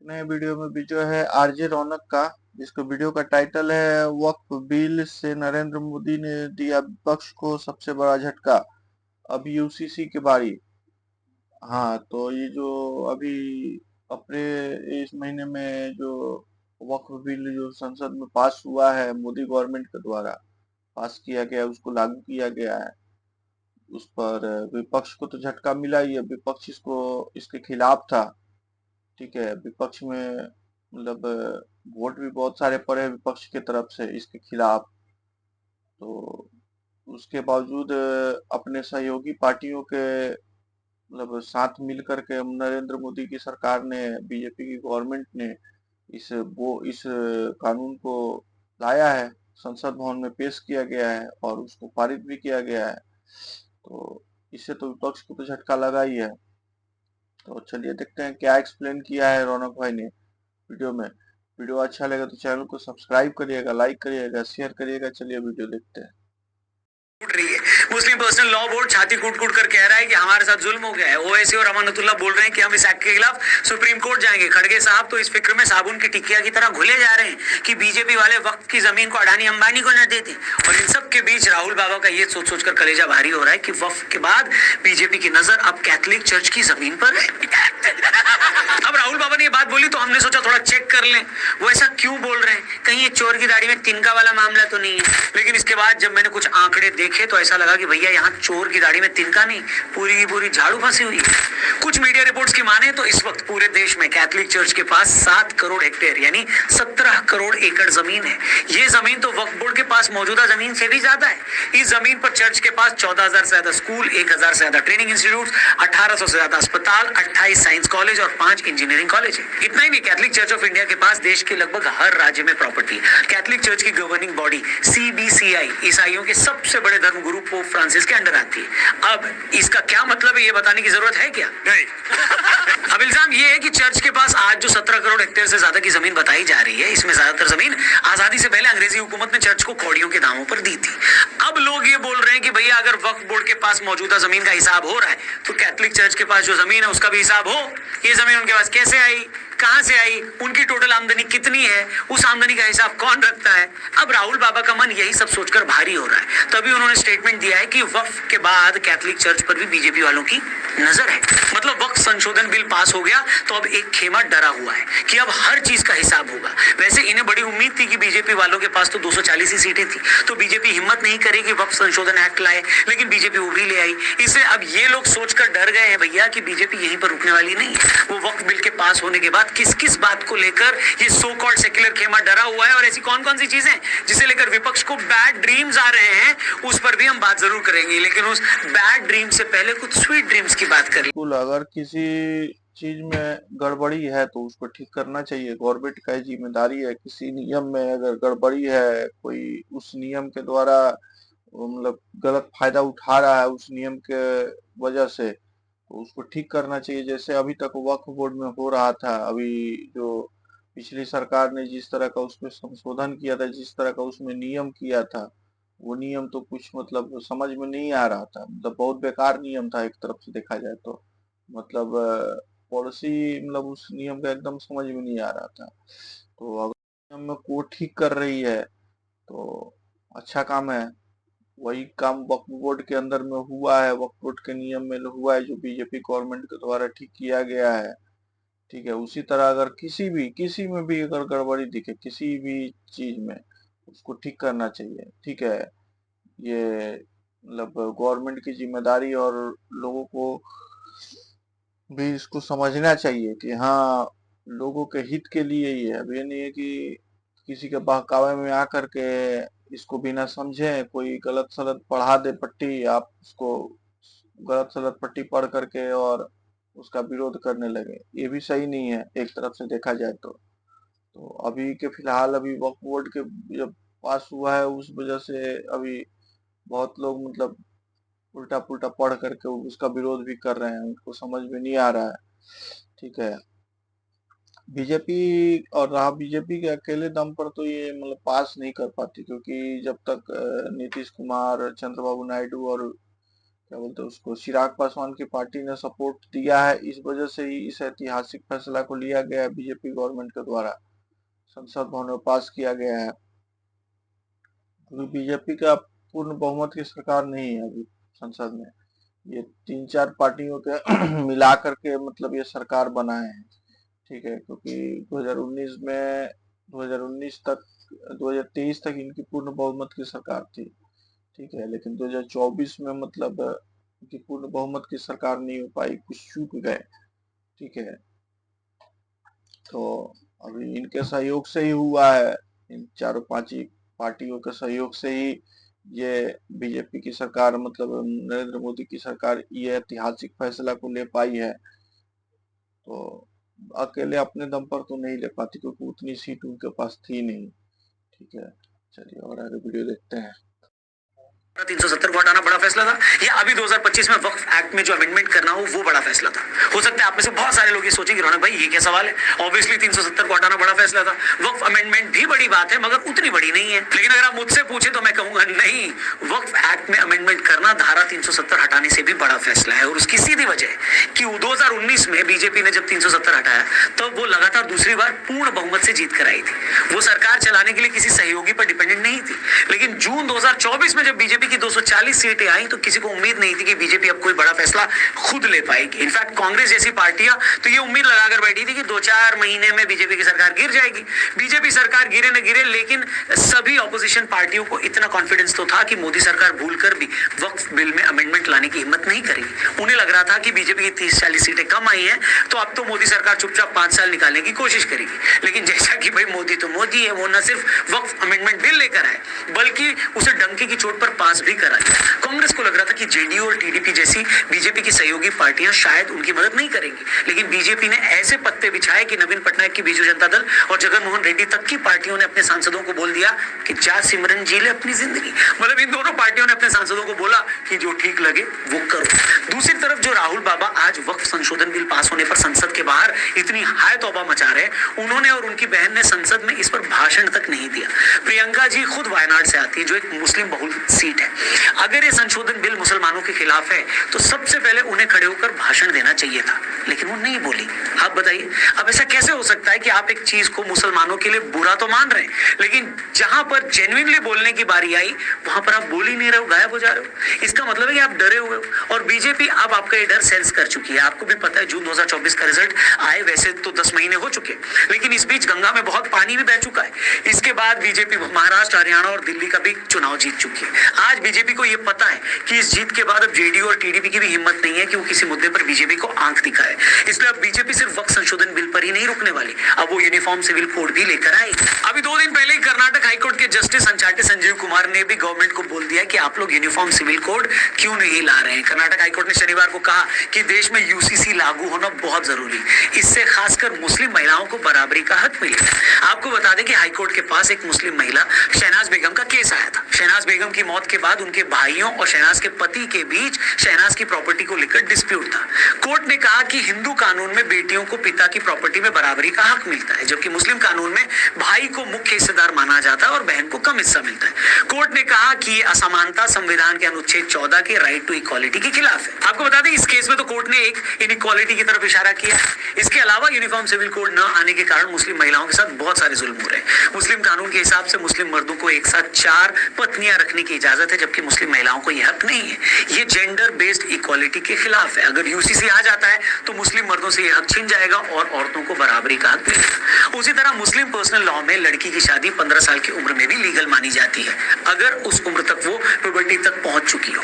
नए वीडियो में भी जो है आरजे रौनक का, जिसको वीडियो का टाइटल है वक्फ बिल से नरेंद्र मोदी ने दिया विपक्ष को सबसे बड़ा झटका, अब यूसीसी की बारी। हाँ, तो ये जो अभी अपने इस महीने में जो वक्फ बिल जो संसद में पास हुआ है मोदी गवर्नमेंट के द्वारा पास किया गया, उसको लागू किया गया है, उस पर विपक्ष को तो झटका मिला ही है। विपक्ष इसको इसके खिलाफ था। ठीक है, विपक्ष में मतलब वोट भी बहुत सारे पड़े विपक्ष की तरफ से इसके खिलाफ। तो उसके बावजूद अपने सहयोगी पार्टियों के मतलब साथ मिलकर के नरेंद्र मोदी की सरकार ने, बीजेपी की गवर्नमेंट ने इस कानून को लाया है, संसद भवन में पेश किया गया है और उसको पारित भी किया गया है। तो इससे तो विपक्ष को तो झटका लगा ही है। तो चलिए देखते हैं क्या एक्सप्लेन किया है रौनक भाई ने वीडियो में। वीडियो अच्छा लगे तो चैनल को सब्सक्राइब करिएगा, लाइक करिएगा, शेयर करिएगा। चलिए वीडियो देखते हैं। उठ रही है। मुस्लिम पर्सनल लॉ बोर्ड छाती कूट कूट कर कह रहा है कि हमारे साथ जुल्म हो गया है। ओवैसी और अमानतुल्लाह बोल रहे हैं कि हम इस एक्ट के खिलाफ सुप्रीम कोर्ट जाएंगे। खड़गे साहब तो इस फिक्र में साबुन की टिकिया की तरह घुले जा रहे हैं कि बीजेपी वाले वक्त की जमीन को अडानी अंबानी को न देते। और इन सब के बीच राहुल बाबा का ये सोच सोच कर कलेजा भारी हो रहा है कि वक्फ के बाद बीजेपी की नजर अब कैथोलिक चर्च की जमीन पर है। अब राहुल बाबा ने ये बात बोली तो हमने सोचा थोड़ा चेक कर लें वो ऐसा क्यों बोल रहे हैं, कहीं ये चोर की दाढ़ी में तिनका वाला मामला तो नहीं है। लेकिन इसके बाद जब मैंने कुछ आंकड़े देखे तो ऐसा लगा कि भैया यहाँ चोर की दाढ़ी में तिनका नहीं, पूरी की पूरी झाड़ू फंसी हुई है। कुछ मीडिया रिपोर्ट्स की माने तो इस वक्त पूरे देश में कैथोलिक चर्च के पास 7 करोड़ हेक्टेयर यानी 17 करोड़ एकड़ जमीन है। ये जमीन तो वक्फ बोर्ड के पास मौजूदा जमीन से भी ज्यादा है। इस जमीन पर चर्च के पास 14,000 से ज्यादा स्कूल, 1,000 से ज्यादा ट्रेनिंग इंस्टीट्यूट, 1,800 से ज्यादा अस्पताल, 28 साइंस कॉलेज और 5 इंजीनियरिंग कॉलेज है। इतना ही नहीं, कैथोलिक चर्च ऑफ इंडिया के पास देश के लगभग हर राज्य में प्रॉपर्टी। कैथोलिक चर्च की गवर्निंग बॉडी CBCI ईसाइयों के सबसे बड़े धर्मगुरु पोप फ्रांसिस के अंडर आती है। अब इसका क्या मतलब है ये बताने की जरूरत है क्या? नहीं। अब इल्जाम ये है कि चर्च के पास आज जो 17 करोड़ हेक्टेयर से ज्यादा की जमीन बताई जा रही है, इसमें ज्यादातर जमीन आजादी से पहले अंग्रेजी हुकूमत ने चर्च को कौड़ियों के दामों पर दी थी। अब लोग ये बोल रहे हैं कि भैया अगर वक्फ बोर्ड के पास मौजूदा जमीन का हिसाब हो रहा है तो कैथोलिक चर्च के पास जो जमीन है उसका भी हिसाब हो। ये जमीन उनके पास कैसे आई, कहां से आई, उनकी टोटल आमदनी कितनी है, उस आमदनी का हिसाब कौन रखता है। अब राहुल बाबा का मन यही सब सोचकर भारी हो रहा है। तभी उन्होंने स्टेटमेंट दिया है कि वक्फ के बाद कैथोलिक चर्च पर भी बीजेपी वालों की नजर है। मतलब वक्फ संशोधन बिल पास हो गया तो अब एक खेमा डरा हुआ है कि अब हर चीज का हिसाब होगा। वैसे इन्हें बड़ी उम्मीद थी कि बीजेपी वालों के पास तो 240 ही सीटें थी, तो बीजेपी हिम्मत नहीं करेगी वक्फ संशोधन एक्ट लाए, लेकिन बीजेपी वो भी ले आई। इससे अब ये लोग सोचकर डर गए हैं भैया कि बीजेपी यहीं पर रुकने वाली नहीं है। वो वक्फ बिल के पास होने के बाद किस किस बात को लेकर ये सो कॉल्ड सेक्युलर खेमा डरा हुआ है और ऐसी कौन कौन सी चीजें जिसे लेकर विपक्ष को बैड ड्रीम्स आ रहे हैं, उस पर भी हम बात जरूर करेंगे। लेकिन उस बैड ड्रीम से पहले कुछ स्वीट ड्रीम्स की बात करें। बिल्कुल, अगर किसी चीज में गड़बड़ी है तो उसको ठीक करना चाहिए। गवर्नमेंट का जिम्मेदारी है। किसी नियम में अगर गड़बड़ी है, कोई उस नियम के द्वारा मतलब गलत फायदा उठा रहा है उस नियम के वजह से, तो उसको ठीक करना चाहिए। जैसे अभी तक वक्फ बोर्ड में हो रहा था, अभी जो पिछली सरकार ने जिस तरह का उसमें संशोधन किया था, जिस तरह का उसमें नियम किया था, वो नियम तो कुछ मतलब समझ में नहीं आ रहा था। मतलब बहुत बेकार नियम था एक तरफ से देखा जाए तो। मतलब पॉलिसी मतलब उस नियम का एकदम समझ में नहीं आ रहा था। तो अगर नियम को ठीक कर रही है तो अच्छा काम है। वही काम वक्फ बोर्ड के अंदर में हुआ है, वक्फ बोर्ड के नियम में हुआ है, जो बीजेपी गवर्नमेंट के द्वारा ठीक किया गया है। ठीक है, उसी तरह अगर किसी में भी अगर गड़बड़ी दिखे किसी भी चीज में, उसको ठीक करना चाहिए। ठीक है, ये मतलब गवर्नमेंट की जिम्मेदारी और लोगों को भी इसको समझना चाहिए कि हाँ, लोगों के हित के लिए ही है। अब ये नहीं है कि किसी के बहकावे में आकर के इसको बिना समझे कोई गलत सलत पढ़ा दे पट्टी, आप उसको गलत सलत पट्टी पढ़ करके और उसका विरोध करने लगे। ये भी सही नहीं है एक तरफ से देखा जाए तो अभी के फिलहाल अभी वक्फ बोर्ड के जब पास हुआ है उस वजह से अभी बहुत लोग मतलब उल्टा पुल्टा पढ़ करके उसका विरोध भी कर रहे हैं, उनको समझ में नहीं आ रहा है। ठीक है, बीजेपी और रहा बीजेपी के अकेले दम पर तो ये मतलब पास नहीं कर पाती, क्योंकि जब तक नीतीश कुमार, चंद्रबाबू नायडू और क्या बोलते हैं उसको, चिराग पासवान की पार्टी ने सपोर्ट दिया है। इस वजह से ही इस ऐतिहासिक फैसला को लिया गया है बीजेपी गवर्नमेंट के द्वारा, संसद भवन में पास किया गया है। क्योंकि बीजेपी का पूर्ण बहुमत की सरकार नहीं है अभी संसद में, ये 3-4 पार्टियों के मिला करके मतलब ये सरकार बनाए हैं, ठीक है। क्योंकि 2019 में 2019 तक 2023 तक इनकी पूर्ण बहुमत की सरकार थी, ठीक है। लेकिन 2024 में मतलब इनकी पूर्ण बहुमत की सरकार नहीं हो पाई, कुछ चूक गए, ठीक है। तो अभी इनके सहयोग से ही हुआ है, इन चारों पांच ही पार्टियों के सहयोग से ही ये बीजेपी की सरकार मतलब नरेंद्र मोदी की सरकार ये ऐतिहासिक फैसला को ले पाई है। तो अकेले अपने दम पर तो नहीं ले पाती, क्योंकि उतनी सीट उनके पास थी नहीं, ठीक है। चलिए और आगे वीडियो देखते हैं। 370 को हटाना बड़ा फैसला था, या अभी 2025 में वक्फ एक्ट में जो अमेंडमेंट करना हो वो बड़ा फैसला था? हो सकता है आप में से बहुत सारे लोग ये सोचेंगे रौनक भाई ये क्या सवाल है, ऑब्वियसली 370 को हटाना बड़ा फैसला था। वक्फ अमेंडमेंट भी बड़ी बात है मगर उतनी बड़ी नहीं है। लेकिन अगर आप मुझसे पूछे तो मैं कहूंगा नहीं, वक्फ एक्ट में अमेंडमेंट करना धारा 370 हटाने से भी बड़ा फैसला है। और उसकी सीधी वजह है कि 2019 में बीजेपी ने जब 370 हटाया तब वो लगातार दूसरी बार पूर्ण बहुमत से जीत कर आई थी। वो सरकार चलाने के लिए किसी सहयोगी पर डिपेंडेंट नहीं थी। लेकिन जून 2024 में जब बीजेपी की 240 सीटें आई तो किसी को उम्मीद नहीं थी कि बीजेपी अब कोई बड़ा फैसला खुद ले पाएगी। इनफैक्ट कांग्रेस जैसी पार्टियां तो ये उम्मीद लगाकर बैठी थी कि 2-4 महीने में बीजेपी की सरकार गिर जाएगी। बीजेपी सरकार गिरे न गिरे, लेकिन सभी ऑपोजिशन पार्टियों को इतना कॉन्फिडेंस तो था कि मोदी सरकार भूलकर भी वक्फ बिल में अमेंडमेंट लाने की हिम्मत नहीं करेगी। उन्हें लग रहा था कि बीजेपी की 30-40 सीटें कम आई हैं तो अब तो मोदी सरकार चुपचाप 5 साल निकालने की कोशिश करेगी। लेकिन जैसा कि भाई मोदी तो मोदी है, वो न सिर्फ वक्फ अमेंडमेंट बिल लेकर आए बल्कि उसे डंके की चोट पर पास भी करा दिया। कांग्रेस को लग रहा था कि जेडीयू और टीडीपी जैसी बीजेपी की सहयोगी पार्टियां शायद उनकी मदद नहीं करेंगी, लेकिन बीजेपी ने ऐसे पत्ते बिछाए कि नवीन पटनायक की बीजू जनता दल और जगनमोहन रेड्डी तक की पार्टियों ने अपने सांसदों को बोल दिया कि जा सिमरन जी ले अपनी जिंदगी। मतलब इन दोनों पार्टियों ने अपने सांसदों को बोला कि जो ठीक लगे वो करो। दूसरी तरफ जो राहुल बाबा आज वक्फ संशोधन बिल पास होने पर संसद के बाहर इतनी हाय तौबा मचा रहे, उन्होंने और उनकी बहन ने संसद में इस पर भाषण तक नहीं दिया। प्रियंका जी खुद वायनाड से आती है जो एक मुस्लिम बहुल सीट है। अगर ये संशोधन बिल मुसलमानों के खिलाफ है तो सबसे पहले उन्हें खड़े होकर भाषण देना चाहिए था, लेकिन वो नहीं बोली। आप बताइए अब ऐसा कैसे हो सकता है कि आप एक चीज को मुसलमानों के लिए बुरा तो मान रहे हैं, लेकिन जहां पर जेन्युइनली बोलने की बारी आई वहां पर आप बोल ही नहीं रहे हो, गायब हो जा रहे हो। इसका मतलब है कि आप डरे हुए हो और बीजेपी अब आपका ये डर सेंस कर चुकी है। आपको भी पता है जून 2024 का रिजल्ट आए वैसे तो 10 महीने हो चुके, लेकिन इस बीच गंगा में बहुत पानी भी बह चुका है। इसके बाद बीजेपी महाराष्ट्र, हरियाणा और दिल्ली का भी चुनाव जीत चुकी है। आज बीजेपी को यह पता है कि इस जीत के बाद अब जेडीयू और टीडीपी की भी हिम्मत नहीं है कि वो किसी मुद्दे पर बीजेपी को आंख दिखाए। इसलिए अब बीजेपी सिर्फ वक्फ संशोधन बिल पर ही नहीं रुकने वाली, अब वो यूनिफॉर्म सिविल कोड भी लेकर आई। अभी 2 दिन पहले ही कर्नाटक हाईकोर्ट के जस्टिस अंचाटे संजीव कुमार ने भी गवर्नमेंट को बोल दिया कि आप लोग यूनिफॉर्म सिविल कोड क्यों नहीं ला रहे हैं। कर्नाटक हाईकोर्ट ने शनिवार को कहा कि देश में यूसीसी लागू होना बहुत जरूरी, इससे खासकर मुस्लिम महिलाओं को बराबरी का हक मिलेगा। आपको बता दें कि हाईकोर्ट के पास एक मुस्लिम महिला शहनाज बेगम का केस आया था। शहनाज बेगम की मौत के बाद उनके भाइयों और शहनाज के पति के बीच शहनाज की प्रॉपर्टी को लेकर डिस्प्यूट था। कोर्ट ने कहा कि हिंदू कानून में बेटियों को पिता की प्रॉपर्टी में बराबरी का हक मिलता है, जबकि मुस्लिम कानून में भाई को मुख्य हिस्सेदार माना जाता है और बहन को कम हिस्सा मिलता है। कोर्ट ने कहा कि ये असमानता संविधान के अनुच्छेद 14 के राइट टू इक्वालिटी के खिलाफ है। आपको बता दें इस केस में तो कोर्ट ने एक इनइक्वालिटी की तरफ इशारा किया। इसके अलावा यूनिफॉर्म सिविल कोड न आने के कारण मुस्लिम महिलाओं के साथ बहुत सारे जुल्म हो रहे हैं। मुस्लिम कानून के हिसाब से मुस्लिम मर्दों को एक साथ 4 पत्नियां रखने की इजाजत है, जबकि मुस्लिम महिलाओं को यह हक नहीं है। ये जेंडर बेस्ड इक्वालिटी के खिलाफ है। अगर यूसीसी आ जाता है तो मुस्लिम मर्दों से यह हक छिन जाएगा और औरतों को बराबरी का हक मिलेगा। उसी तरह मुस्लिम पर्सनल लॉ में लड़की की शादी 15 साल की उम्र में भी लीगल मानी जाती है, अगर उस उम्र तक वो प्यूबर्टी तक पहुंच चुकी हो।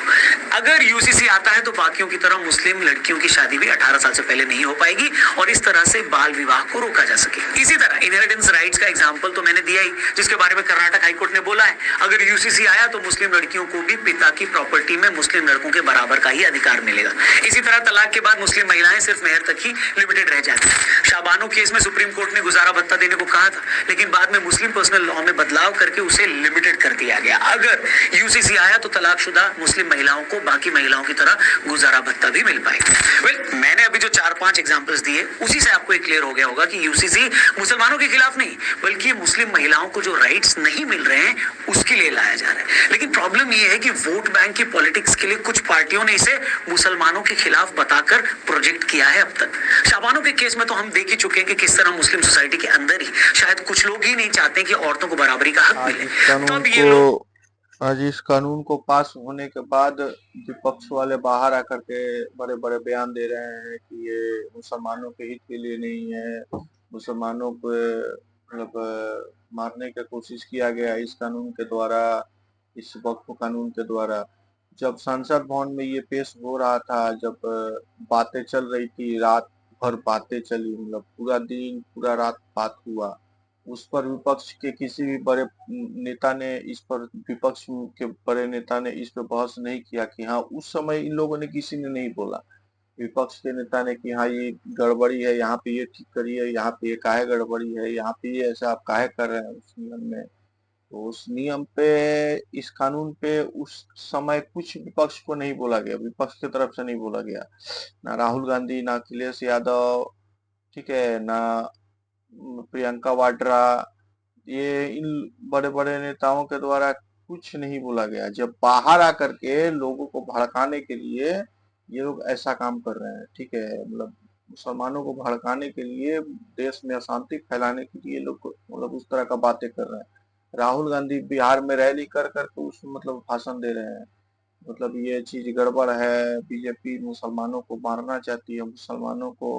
अगर यूसीसी आता है तो बाकियों की तरह मुस्लिम लड़कियों की शादी भी 18 साल से पहले नहीं हो पाएगी और इस तरह से बाल विवाह को रोका जा सके। इसी तरह इनहेरिटेंस राइट्स का एग्जांपल तो मैंने दिया ही, जिसके बारे में कर्नाटक हाईकोर्ट ने बोला है अगर यूसीसी आया तो मुस्लिम लड़कियों को भी पिता की प्रॉपर्टी में मुस्लिम लड़कों के बराबर का ही अधिकार मिलेगा। इसी तरह तलाक के बाद मुस्लिम महिलाएं सिर्फ मेहर तक ही लिमिटेड रह जाती है। शाबानो केस में सुप्रीम कोर्ट ने गुजारा भत्ता देने को कहा था, लेकिन बाद में मुस्लिम पर्सनल लॉ में बदलाव करके उसे लिमिटेड कर दिया गया। अगर यूसीसी आया तो तलाकशुदा मुस्लिम महिलाओं को को बाकी महिलाओं की तरह गुजारा भत्ता भी मिल पाएगा। मैंने अभी जो 4-5 एग्जांपल्स दिए उसी से आपको क्लियर हो गया होगा कि यूसीसी मुसलमानों के खिलाफ नहीं बल्कि मुस्लिम महिलाओं को जो राइट्स नहीं मिल रहे हैं उसके लिए लाया जा रहा है। लेकिन प्रॉब्लम यह है कि वोट बैंक की पॉलिटिक्स के लिए कुछ पार्टियों ने इसे मुसलमानों के खिलाफ बताकर प्रोजेक्ट किया है। अब तक शाबानो के केस में तो हम देख ही चुके हैं कि किस तरह मुस्लिम सोसाइटी के अंदर ही शायद कुछ लोग ही नहीं चाहते कि औरतों को बराबरी का हक आज मिले, इस कानून तब ये को लोग आज इस कानून को पास होने के बाद विपक्ष वाले बाहर आकर के बड़े बड़े बयान दे रहे हैं कि ये मुसलमानों के हित के लिए नहीं है, मुसलमानों को मतलब मारने की कोशिश किया गया इस कानून के द्वारा, इस वक्फ कानून के द्वारा। जब संसद भवन में ये पेश हो रहा था, जब बातें चल रही थी, रात भर बातें चली, मतलब पूरा दिन पूरा रात बात हुआ, उस पर विपक्ष के किसी भी बड़े नेता ने इस पर विपक्ष के बड़े नेता ने इस पर बहस नहीं किया कि हाँ उस समय इन लोगों ने किसी ने नहीं बोला विपक्ष के नेता ने कि हाँ ये गड़बड़ी है, यहाँ पे ये ठीक करिए, यहाँ पे ये काहे गड़बड़ी है, यहाँ पे ये ऐसा आप काहे कर रहे हैं उस नियम में। तो उस नियम पे, इस कानून पे उस समय कुछ विपक्ष को नहीं बोला गया, विपक्ष की तरफ से नहीं बोला गया, ना राहुल गांधी, ना अखिलेश यादव, ठीक है, ना प्रियंका वाड्रा, ये इन बड़े बड़े नेताओं के द्वारा कुछ नहीं बोला गया। जब बाहर आकर के लोगों को भड़काने के लिए ये लोग ऐसा काम कर रहे हैं, ठीक है, मतलब मुसलमानों को भड़काने के लिए, देश में अशांति फैलाने के लिए लोग मतलब उस तरह का बातें कर रहे हैं। राहुल गांधी बिहार में रैली कर करके उस मतलब भाषण दे रहे हैं, मतलब ये चीज गड़बड़ है, बीजेपी मुसलमानों को मारना चाहती है, मुसलमानों को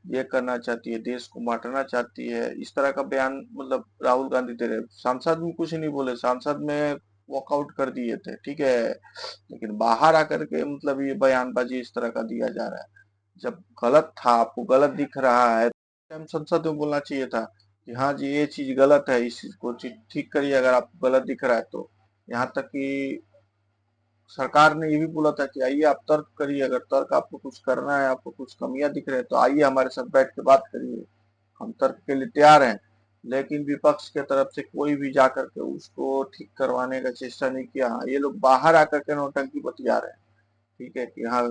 ये करना चाहती है, देश को बांटना चाहती है, इस तरह का बयान मतलब राहुल गांधी दे रहे। सांसद में कुछ नहीं बोले, सांसद में वॉकआउट कर दिए थे, ठीक है, लेकिन बाहर आकर के मतलब ये बयानबाजी इस तरह का दिया जा रहा है। जब गलत था, आपको गलत दिख रहा है, टाइम संसद में बोलना चाहिए था कि हाँ जी ये चीज गलत है, इस चीज को ठीक करिए अगर आपको गलत दिख रहा है तो। यहाँ तक कि सरकार ने ये भी बोला था कि आइए आप तर्क करिए, अगर तर्क आपको कुछ करना है, आपको कुछ कमियां दिख रहे हैं तो आइए हमारे साथ बैठ के बात करिए, हम तर्क के लिए तैयार हैं। लेकिन विपक्ष के तरफ से कोई भी जाकर के उसको ठीक करवाने का चेष्टा नहीं किया। हाँ ये लोग बाहर आकर के नौटंकी बतिया रहे हैं, ठीक है, कि हाँ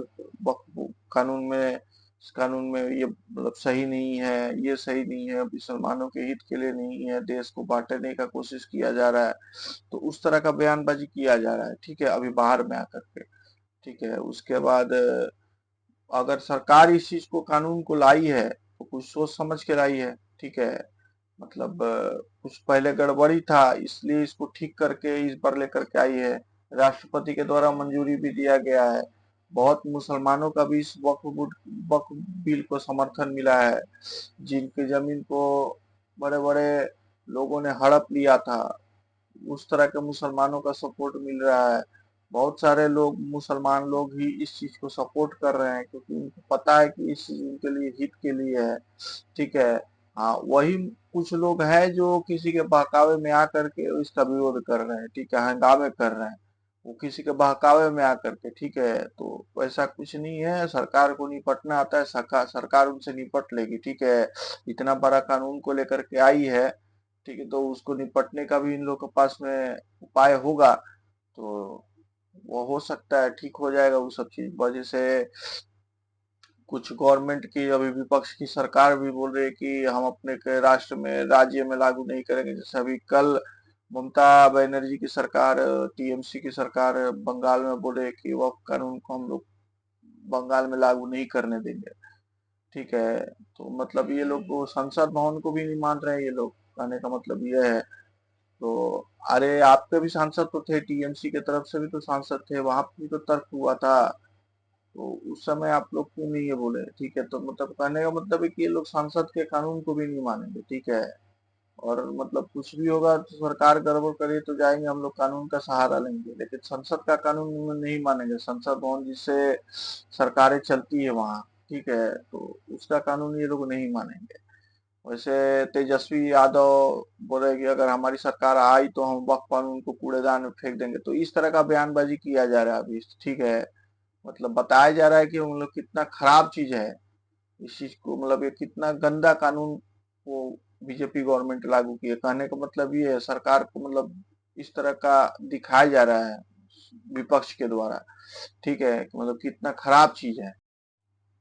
वक्फ कानून में, इस कानून में ये मतलब सही नहीं है, ये सही नहीं है, मुसलमानों के हित के लिए नहीं है, देश को बांटने का कोशिश किया जा रहा है, तो उस तरह का बयानबाजी किया जा रहा है, ठीक है, अभी बाहर में आकर के, ठीक है। उसके बाद अगर सरकार इस चीज को, कानून को लाई है तो कुछ सोच समझ के लाई है, ठीक है, मतलब कुछ पहले गड़बड़ी था इसलिए इसको ठीक करके इस पर लेकर के आई है। राष्ट्रपति के द्वारा मंजूरी भी दिया गया है, बहुत मुसलमानों का भी इस वक्फ बिल को समर्थन मिला है, जिनकी जमीन को बड़े बड़े लोगों ने हड़प लिया था, उस तरह के मुसलमानों का सपोर्ट मिल रहा है। बहुत सारे लोग, मुसलमान लोग ही इस चीज को सपोर्ट कर रहे हैं क्योंकि उनको पता है कि इस चीज उनके लिए हित के लिए है, ठीक है। हाँ वही कुछ लोग हैं जो किसी के बहकावे में आकर के इसका विरोध कर रहे हैं, ठीक है, हंगामे कर रहे हैं, वो किसी के बहकावे में आकर के, ठीक है। तो वैसा कुछ नहीं है, सरकार को निपटना आता है, सरकार उनसे निपट लेगी, ठीक है। इतना बड़ा कानून को लेकर के आई है, ठीक है, तो उसको निपटने का भी इन लोग के पास में उपाय होगा, तो वो हो सकता है ठीक हो जाएगा वो सब चीज। वजह से कुछ गवर्नमेंट की, अभी विपक्ष की सरकार भी बोल रही है कि हम अपने के राष्ट्र में, राज्य में लागू नहीं करेंगे। जैसे अभी कल ममता बनर्जी की सरकार, टीएमसी की सरकार बंगाल में बोल रही है कि वह कानून को हम लोग बंगाल में लागू नहीं करने देंगे, ठीक है। तो मतलब ये लोग संसद भवन को भी नहीं मान रहे हैं ये लोग, कहने का मतलब ये है। तो अरे आपके भी सांसद तो थे, टीएमसी के तरफ से भी तो सांसद थे, वहां पे भी तो तर्क हुआ था, तो उस समय आप लोग क्यों नहीं ये बोले, ठीक है। तो मतलब कहने का मतलब है कि ये लोग सांसद के कानून को भी नहीं मानेंगे, ठीक है। और मतलब कुछ भी होगा तो सरकार गड़बड़ करे तो जाएंगे हम लोग कानून का सहारा लेंगे, लेकिन संसद का कानून नहीं मानेंगे। संसद भवन जिससे सरकारें चलती है वहाँ, ठीक है, तो उसका कानून ये लोग नहीं मानेंगे। वैसे तेजस्वी यादव बोले कि अगर हमारी सरकार आई तो हम वक्फ कानून को कूड़ेदान में फेंक देंगे, तो इस तरह का बयानबाजी किया जा रहा है अभी, ठीक है। मतलब बताया जा रहा है कि हम लोग कितना खराब चीज है इस चीज को, मतलब ये कितना गंदा कानून वो बीजेपी गवर्नमेंट लागू की है। कहने का मतलब ये है, सरकार को मतलब इस तरह का दिखाया जा रहा है, विपक्ष के द्वारा, ठीक है, मतलब कितना खराब चीज है।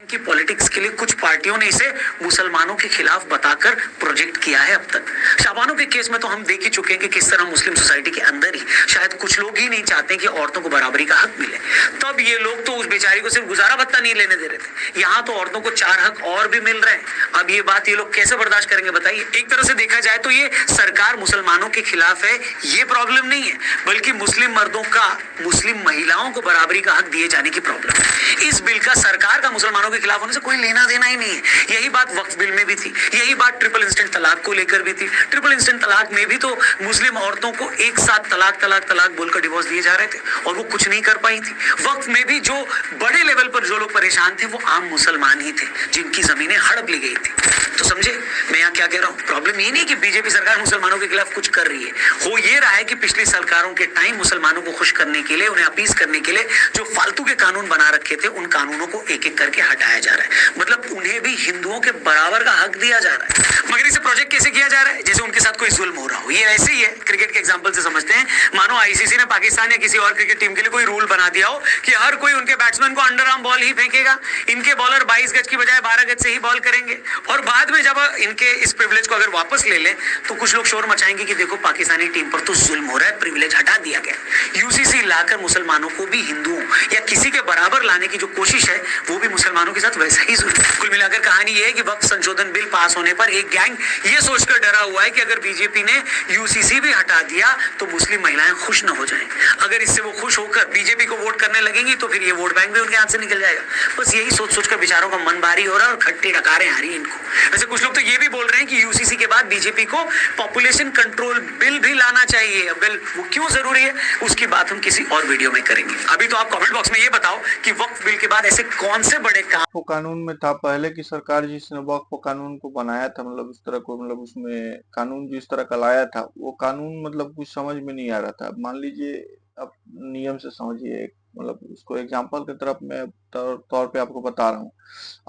की पॉलिटिक्स के लिए कुछ पार्टियों ने इसे मुसलमानों के खिलाफ बताकर प्रोजेक्ट किया है। अब तक शाबानों के केस में तो हम देख ही चुके हैं कि किस तरह मुस्लिम सोसाइटी के अंदर ही शायद कुछ लोग ही नहीं चाहते कि औरतों को बराबरी का हक मिले, तब ये लोग तो उस बेचारी को सिर्फ गुजारा भत्ता नहीं लेने दे रहे थे, यहाँ तो औरतों को 4 हक और भी मिल रहे हैं। अब ये बात ये लोग कैसे बर्दाश्त करेंगे बताइए। एक तरह से देखा जाए तो ये सरकार मुसलमानों के खिलाफ है, ये प्रॉब्लम नहीं है, बल्कि मुस्लिम मर्दों का मुस्लिम महिलाओं को बराबरी का हक दिए जाने की प्रॉब्लम है। इस बिल का सरकार का मुसलमानों के खिलाफ होने से कोई लेना देना ही नहीं है। यही बात वक्फ बिल में भी थी, यही बात ट्रिपल इंस्टेंट तलाक को लेकर भी थी। ट्रिपल इंस्टेंट तलाक में भी तो मुस्लिम औरतों को एक साथ तलाक तलाक तलाक बोलकर डिवोर्स दिए जा रहे थे और वो कुछ नहीं कर पाई थी। वक्फ में भी जो बड़े लेवल पर जो लोग परेशान थे वो आम मुसलमान ही थे, जिनकी जमीनें हड़प ली गई थी। तो समझे मैं यहाँ क्या कह रहा हूँ? प्रॉब्लम ये नहीं कि बीजेपी सरकार मुसलमानों के खिलाफ कुछ कर रही है, हो ये रहा है कि पिछली सरकारों के टाइम मुसलमानों को खुश करने के लिए, उन्हें अपीस करने के लिए जो फालतू के कानून बना रखे थे, उन कानूनों को एक एक करके हटाया जा रहा है। मतलब उन्हें भी हिंदुओं के बराबर का हक दिया जा रहा है। मगर इसे प्रोजेक्ट कैसे किया जा रहा है? जैसे उनके साथ कोई जुल्म हो रहा हो। ये ऐसे ही है, क्रिकेट के एग्जांपल से समझते हैं। मानो आईसीसी ने पाकिस्तान या किसी और क्रिकेट टीम के लिए कोई रूल बना दिया हो कि हर कोई उनके बैट्समैन को अंडर आर्म बॉल ही फेंकेगा, इनके बॉलर 22 गज की बजाय 12 गज से ही बॉल करेंगे, और बाद में जब इनके इस प्रिविलेज को अगर वापस ले लें तो कुछ लोग शोर मचाएंगे कि देखो पाकिस्तानी टीम पर तो जुल्म हो रहा है, प्रिविलेज हटा दिया गया। यूसीसी लाकर मुसलमानों को भी हिंदुओं या किसी के बराबर लाने की जो कोशिश है वो भी मुसलमानों के साथ वैसा ही जुल्म है। कुल मिलाकर कहानी ये है कि वक्फ संशोधन बिल पास होने पर एक गैंग ये सोचकर डरा हुआ है कि अगर बीजेपी ने यूसीसी भी हटा दिया तो मुस्लिम महिलाएं खुश न हो जाएं। अगर इससे वो खुश होकर बीजेपी को वोट करने लगेंगी तो फिर ये वोट बैंक भी उनके हाथ से निकल जाएगा। बस यही सोच सोचकर बेचारों का मन भारी हो रहा है और खट्टी डकारें आ रही है इनको। वैसे कुछ लोग तो ये भी बोल रहे हैं कि यूसीसी के बाद बीजेपी को पॉपुलेशन कंट्रोल बिल भी लाना चाहिए। अब बिल वो क्यों जरूरी है उसकी बात हम किसी और वीडियो में करेंगे। अभी तो आप कमेंट बॉक्स में ये बताओ कि वक्फ बिल के बाद ऐसे कौन से बड़े काम वो कानून में था पहले की सरकार जिसने वक्फ कानून को बनाया था, मतलब उस तरह को, मतलब उसमें कानून जिस तरह का लाया था वो कानून मतलब कुछ समझ में नहीं आ रहा था। मान लीजिए अब नियम से समझिए, मतलब उसको एग्जांपल की तरफ मैं तौर पे आपको बता रहा हूँ।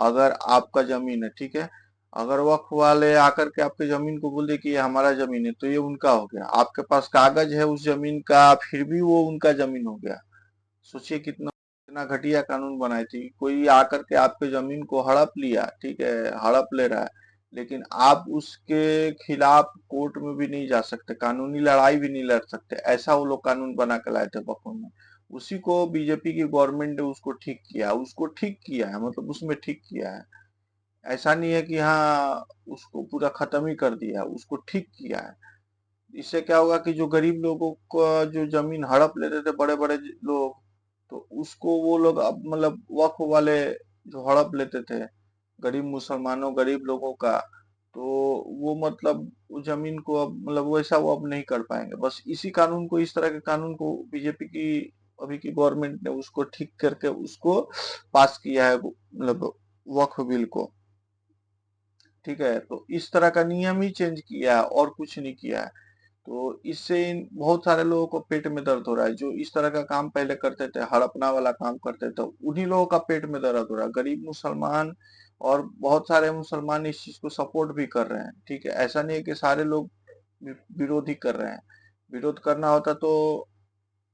अगर आपका जमीन है, ठीक है, अगर वक्फ वाले आकर के आपके जमीन को बोल दे कि ये हमारा जमीन है तो ये उनका हो गया। आपके पास कागज है उस जमीन का, फिर भी वो उनका जमीन हो गया। सोचिए कितना इतना घटिया कानून बनाई थी। कोई आकर के आपके जमीन को हड़प लिया, ठीक है, हड़प ले रहा है, लेकिन आप उसके खिलाफ कोर्ट में भी नहीं जा सकते, कानूनी लड़ाई भी नहीं लड़ सकते। ऐसा वो लोग कानून बना के लाए थे वक्फ में। उसी को बीजेपी की गवर्नमेंट ने उसको ठीक किया, उसको ठीक किया है, मतलब उसमें ठीक किया है। ऐसा नहीं है कि हाँ उसको पूरा खत्म ही कर दिया, उसको ठीक किया है। इससे क्या होगा कि जो गरीब लोगों का जो जमीन हड़प लेते थे बड़े बड़े लोग, तो उसको वो लोग अब मतलब वक्फ वाले जो हड़प लेते थे गरीब मुसलमानों गरीब लोगों का, तो वो मतलब उस जमीन को अब मतलब वैसा वो अब नहीं कर पाएंगे। बस इसी कानून को, इस तरह के कानून को बीजेपी की अभी की गवर्नमेंट ने उसको ठीक करके उसको पास किया है, मतलब वक्फ बिल को, ठीक है। तो इस तरह का नियम ही चेंज किया है और कुछ नहीं किया है। तो इससे बहुत सारे लोगों को पेट में दर्द हो रहा है। जो इस तरह का काम पहले करते थे, हड़पना वाला काम करते थे, उन्हीं लोगों का पेट में दर्द हो रहा है। गरीब मुसलमान और बहुत सारे मुसलमान इस चीज को सपोर्ट भी कर रहे हैं, ठीक है। ऐसा नहीं है कि सारे लोग विरोध ही कर रहे हैं। विरोध करना होता तो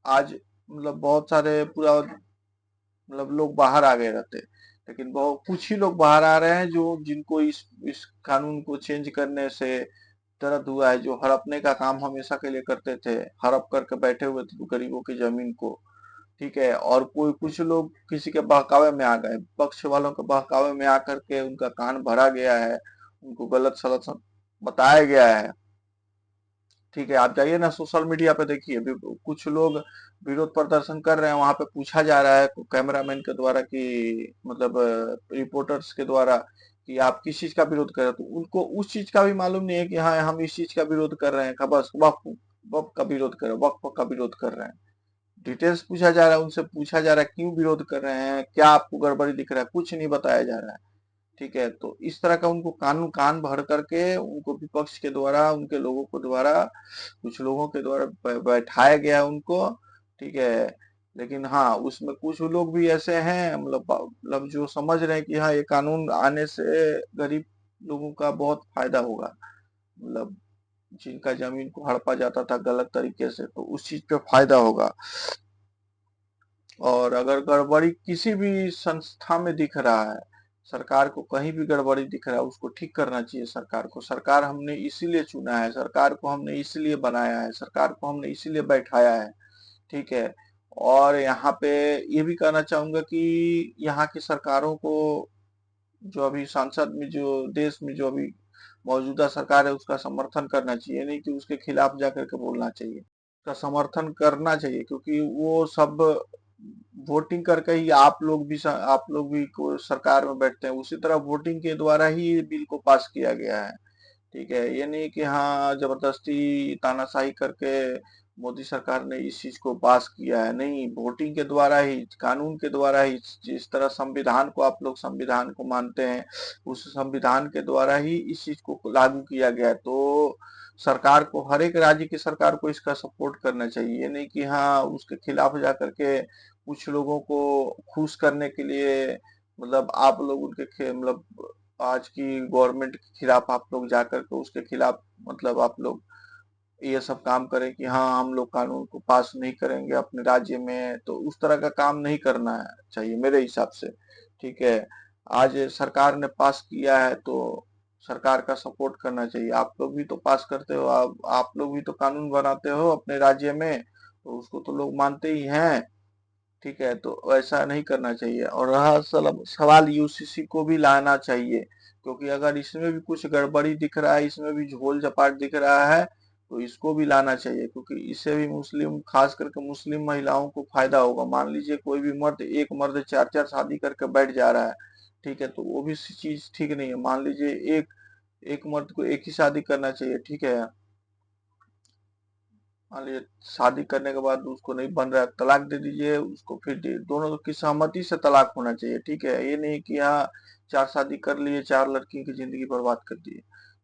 आज मतलब बहुत सारे पूरा मतलब लोग बाहर आ गए रहते, लेकिन बहुत कुछ ही लोग बाहर आ रहे हैं जो जिनको इस कानून को चेंज करने से दर्द हुआ है, जो हड़पने का काम हमेशा के लिए करते थे, हड़प करके बैठे हुए थे गरीबों की जमीन को, ठीक है। और कोई कुछ लोग किसी के बहकावे में आ गए, पक्ष वालों के बहकावे में आकर के उनका कान भरा गया है, उनको गलत सलत बताया गया है, ठीक है। आप जाइए ना सोशल मीडिया पे देखिए, कुछ लोग विरोध प्रदर्शन कर रहे हैं, वहां पे पूछा जा रहा है कैमरामैन के द्वारा कि मतलब रिपोर्टर्स के द्वारा कि आप किस चीज का विरोध कर रहे हो, तो उनको उस चीज का भी मालूम नहीं है कि हाँ हम इस चीज का विरोध कर रहे हैं, बस वक्फ वक्फ का विरोध कर रहे हैं, वक्फ का विरोध कर रहे हैं। डिटेल्स पूछा जा रहा है, उनसे पूछा जा रहा है क्यों विरोध कर रहे हैं, क्या आपको गड़बड़ी दिख रहा है, कुछ नहीं बताया जा रहा है, ठीक है। तो इस तरह का उनको कान भर करके उनको विपक्ष के द्वारा, उनके लोगों को द्वारा, कुछ लोगों के द्वारा बैठाया गया उनको, ठीक है। लेकिन हाँ उसमें कुछ लोग भी ऐसे हैं, मतलब जो समझ रहे हैं कि हाँ ये कानून आने से गरीब लोगों का बहुत फायदा होगा, मतलब जिनका जमीन को हड़पा जाता था गलत तरीके से, तो उस चीज पे फायदा होगा। और अगर गड़बड़ी किसी भी संस्था में दिख रहा है, सरकार को कहीं भी गड़बड़ी दिख रहा है, उसको ठीक करना चाहिए सरकार को। सरकार हमने इसीलिए चुना है, सरकार को हमने इसीलिए बनाया है, सरकार को हमने इसीलिए बैठाया है, ठीक है। और यहाँ पे ये भी कहना चाहूंगा कि यहाँ की सरकारों को, जो अभी सांसद में, जो देश में जो अभी मौजूदा सरकार है, उसका समर्थन करना चाहिए, नहीं कि उसके खिलाफ जाकर के बोलना चाहिए। उसका समर्थन करना चाहिए, क्योंकि वो सब वोटिंग करके ही आप लोग भी सरकार में बैठते हैं, उसी तरह वोटिंग के द्वारा ही बिल को पास किया गया है, ठीक है। ये नहीं कि हाँ जबरदस्ती तानाशाही करके मोदी सरकार ने इस चीज को पास किया है, नहीं, वोटिंग के द्वारा ही, कानून के द्वारा ही, जिस तरह संविधान को आप लोग संविधान को मानते हैं, उस संविधान के द्वारा ही इस चीज को लागू किया गया है। तो सरकार को, हर एक राज्य की सरकार को इसका सपोर्ट करना चाहिए, ये नहीं कि हाँ उसके खिलाफ जाकर के कुछ लोगों को खुश करने के लिए, मतलब आप लोग मतलब आज की गवर्नमेंट के खिलाफ आप लोग जाकर के उसके खिलाफ, मतलब आप लोग ये सब काम करें कि हाँ हम लोग कानून को पास नहीं करेंगे अपने राज्य में, तो उस तरह का काम नहीं करना चाहिए मेरे हिसाब से, ठीक है। आज सरकार ने पास किया है तो सरकार का सपोर्ट करना चाहिए। आप लोग भी तो पास करते हो, आप लोग भी तो कानून बनाते हो अपने राज्य में, तो उसको तो लोग मानते ही हैं, ठीक है। तो ऐसा नहीं करना चाहिए। और रहा सवाल यूसीसी को भी लाना चाहिए, क्योंकि अगर इसमें भी कुछ गड़बड़ी दिख रहा है, इसमें भी झोल झपाट दिख रहा है, तो इसको भी लाना चाहिए, क्योंकि इससे भी मुस्लिम, खास करके मुस्लिम महिलाओं को फायदा होगा। मान लीजिए कोई भी मर्द, एक मर्द चार चार शादी करके बैठ जा रहा है, ठीक है, तो वो भी चीज ठीक नहीं है। मान लीजिए एक एक मर्द को एक ही शादी करना चाहिए, ठीक है। मान लीजिए शादी करने के बाद उसको नहीं बन रहा है, तलाक दे दीजिए उसको, फिर दोनों की सहमति से तलाक होना चाहिए, ठीक है। ये नहीं कि हाँ चार शादी कर लिए, चार लड़की की जिंदगी बर्बाद कर दिए,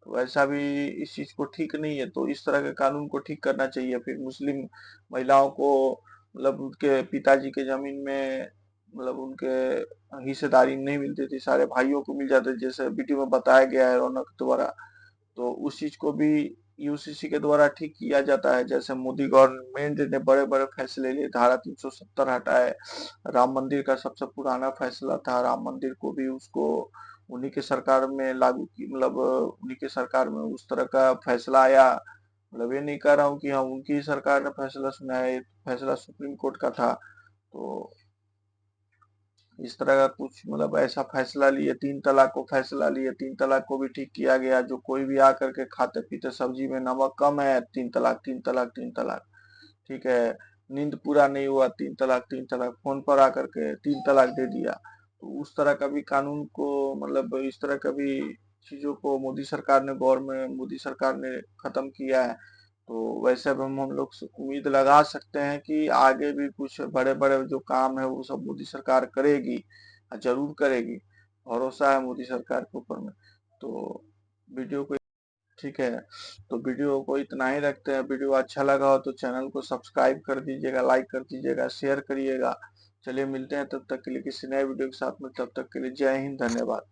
तो ऐसा भी इस चीज को ठीक नहीं है। तो इस तरह के कानून को ठीक करना चाहिए। फिर मुस्लिम महिलाओं को, मतलब उनके पिताजी के जमीन में, मतलब उनके हिस्सेदारी नहीं मिलती थी, सारे भाइयों को मिल जाते, जैसे वीडियो में बताया गया है रौनक द्वारा। तो उस चीज को भी यूसीसी के द्वारा ठीक किया जाता है। जैसे मोदी गवर्नमेंट ने बड़े बड़े फैसले लिए, धारा 370 हटाए, राम मंदिर का सबसे पुराना फैसला था, राम मंदिर को भी उसको उन्हीं के सरकार में लागू की, मतलब उन्हीं के सरकार में उस तरह का फैसला आया। मतलब ये नहीं कह रहा हूँ कि हाँ उनकी सरकार ने फैसला सुनाया, ये फैसला सुप्रीम कोर्ट का था। तो इस तरह का कुछ, मतलब ऐसा फैसला लिए, तीन तलाक को फैसला लिए, तीन तलाक को भी ठीक किया गया। जो कोई भी आकर के खाते पीते सब्जी में नमक कम है, तीन तलाक, तीन तलाक, तीन तलाक, ठीक है। नींद पूरा नहीं हुआ, तीन तलाक, तीन तलाक, फोन पर आकर के तीन तलाक दे दिया। तो उस तरह का भी कानून को, मतलब इस तरह का भी चीजों को मोदी सरकार ने, गवर्नमेंट मोदी सरकार ने खत्म किया है। तो वैसे अब हम लोग उम्मीद लगा सकते हैं कि आगे भी कुछ बड़े बड़े जो काम है वो सब मोदी सरकार करेगी, जरूर करेगी, भरोसा है मोदी सरकार के ऊपर में। तो वीडियो को, ठीक है, तो वीडियो को इतना ही रखते हैं। वीडियो अच्छा लगा हो तो चैनल को सब्सक्राइब कर दीजिएगा, लाइक कर दीजिएगा, शेयर करिएगा। चलिए मिलते हैं तब तक के लिए किसी नए वीडियो के साथ में, तब तक के लिए जय हिंद, धन्यवाद।